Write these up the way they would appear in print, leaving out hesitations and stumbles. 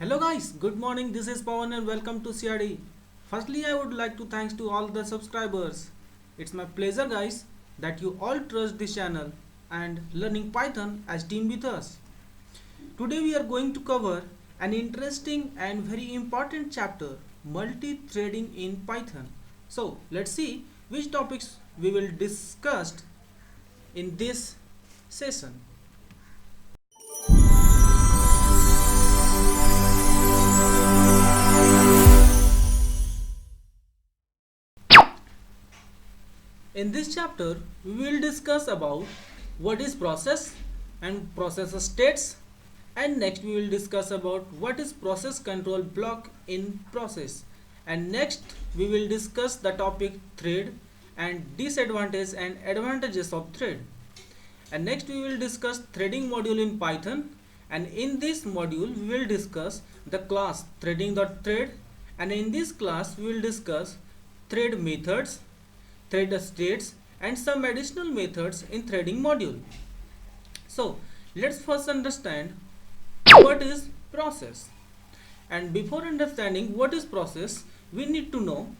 Hello guys, good morning. This is Pawan and welcome to CRD. Firstly, I would like to thanks to all the subscribers. It's my pleasure guys that you all trust this channel and learning Python as team with us. Today we are going to cover an interesting and very important chapter, multi-threading in Python. So, let's see which topics we will discuss in this session. In this chapter, we will discuss about what is process and process states, and next we will discuss about what is process control block in process, and next we will discuss the topic thread and disadvantages and advantages of thread, and next we will discuss threading module in Python, and in this module we will discuss the class threading.thread, and in this class we will discuss thread methods, thread states and some additional methods in threading module. So let's first understand what is process, and before understanding what is process we need to know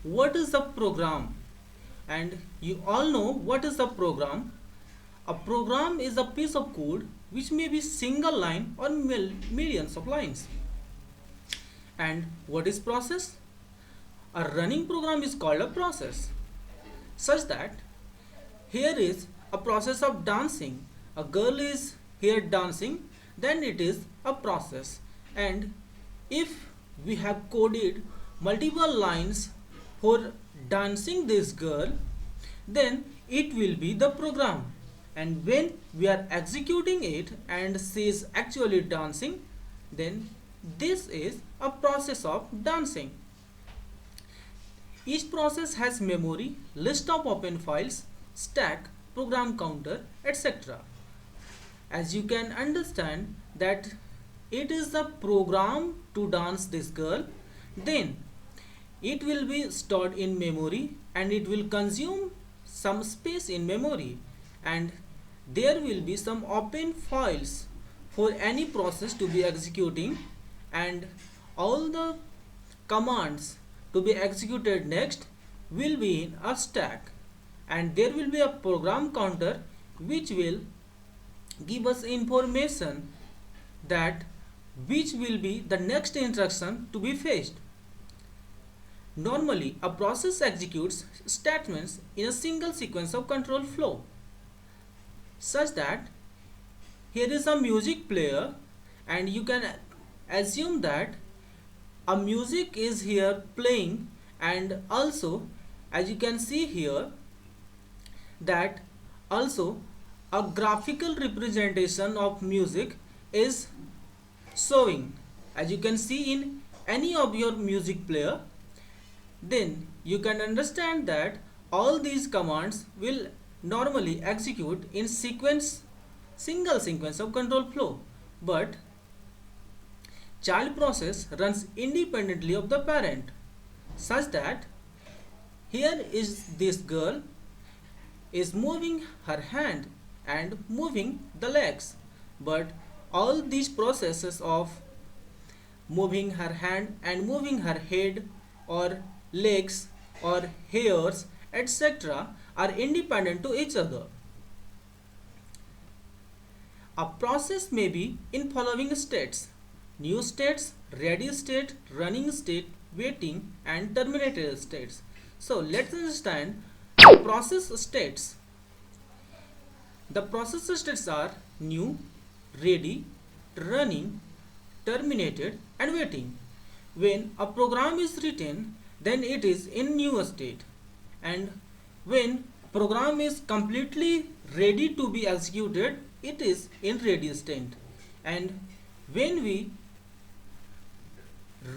what is a program. And you all know what is a program. A program is a piece of code which may be single line or millions of lines. And what is process? A running program is called a process, such that here is a process of dancing. A girl is here dancing, then it is a process. And if we have coded multiple lines for dancing this girl, then it will be the program. And when we are executing it and she is actually dancing, then this is a process of dancing. Each process has memory, list of open files, stack, program counter, etc. As you can understand that it is the program to dance this girl, then it will be stored in memory and it will consume some space in memory, and there will be some open files for any process to be executing, and all the commands to be executed next will be in a stack, and there will be a program counter which will give us information that which will be the next instruction to be fetched. Normally a process executes statements in a single sequence of control flow, such that here is a music player and you can assume that a music is here playing, and also as you can see here that also a graphical representation of music is showing, as you can see in any of your music player. Then you can understand that all these commands will normally execute in single sequence of control flow, but child process runs independently of the parent, such that here is this girl is moving her hand and moving the legs, but all these processes of moving her hand and moving her head or legs or hairs etc. are independent to each other. A process may be in following states: new states, ready state, running state, waiting and terminated states. So let's understand process states. The process states are new, ready, running, terminated and waiting. When a program is written, then it is in new state, and when program is completely ready to be executed, it is in ready state, and when we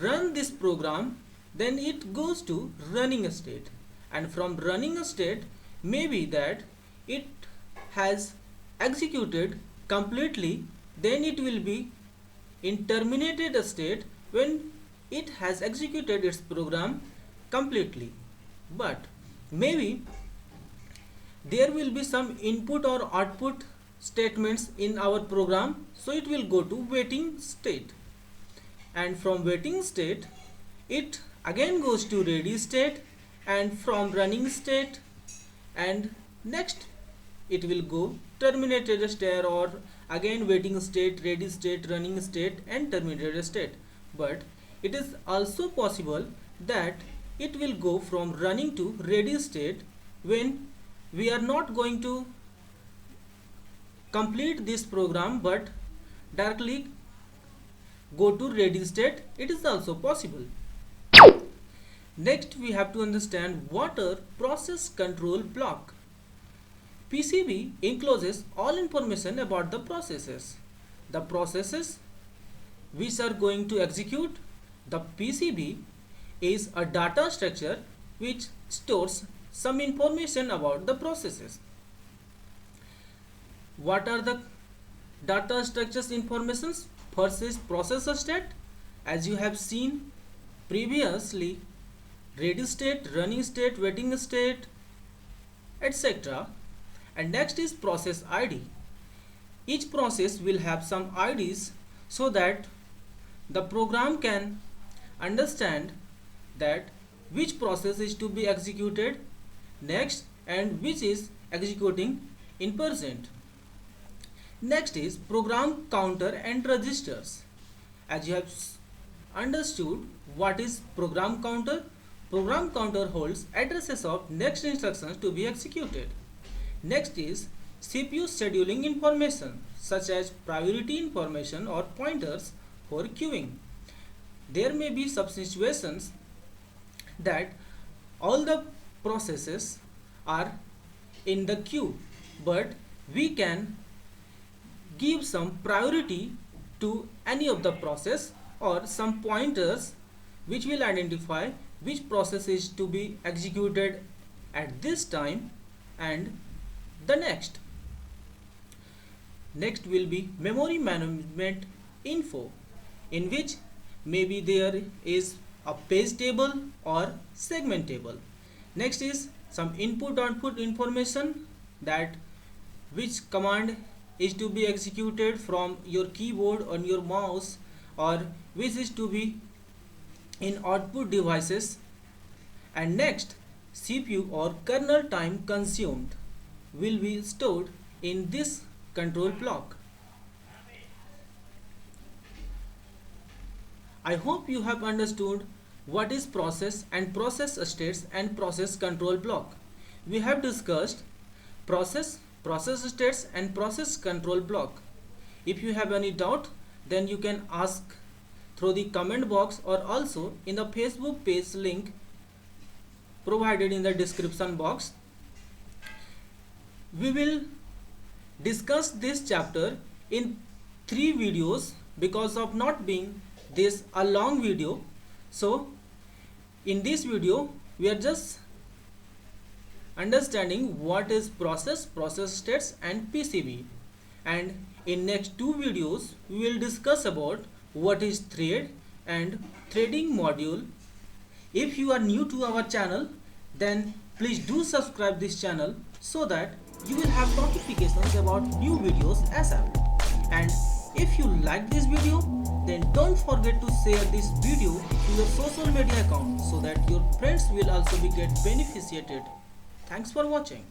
run this program, then it goes to running state, and from running state maybe that it has executed completely, then it will be in terminated state when it has executed its program completely. But maybe there will be some input or output statements in our program, so it will go to waiting state. and from waiting state it again goes to ready state, and from running state, and next it will go terminated state, or again waiting state, ready state, running state and terminated state. But it is also possible that it will go from running to ready state when we are not going to complete this program but directly go to ready state. It is also possible. Next we have to understand what are process control block. PCB encloses all information about the processes. The processes which are going to execute the PCB is a data structure which stores some information about the processes. What are the data structures informations? First is process state, as you have seen previously, ready state, running state, waiting state, etc. And next is process ID. Each process will have some IDs so that the program can understand that which process is to be executed next and which is executing in present. Next is program counter and registers. As you have understood what is program counter holds addresses of next instructions to be executed. Next is CPU scheduling information such as priority information or pointers for queuing. There may be some situations that all the processes are in the queue, but we can give some priority to any of the process or some pointers which will identify which process is to be executed at this time and the next. Next will be memory management info, in which maybe there is a page table or segment table. Next is some input output information, that which command is to be executed from your keyboard on your mouse or which is to be in output devices. And next, CPU or kernel time consumed will be stored in this control block. I hope you have understood what is process and process states and process control block. We have discussed process states and process control block. If you have any doubt, then you can ask through the comment box or also in the Facebook page link provided in the description box. We will discuss this chapter in 3 videos because of not being this a long video. So in this video we are just understanding what is process states and PCB, and in next 2 videos we will discuss about what is thread and threading module. If you are new to our channel, then please do subscribe this channel so that you will have notifications about new videos ASAP. And if you like this video, then don't forget to share this video to your social media account so that your friends will also be get beneficiated. Thanks for watching.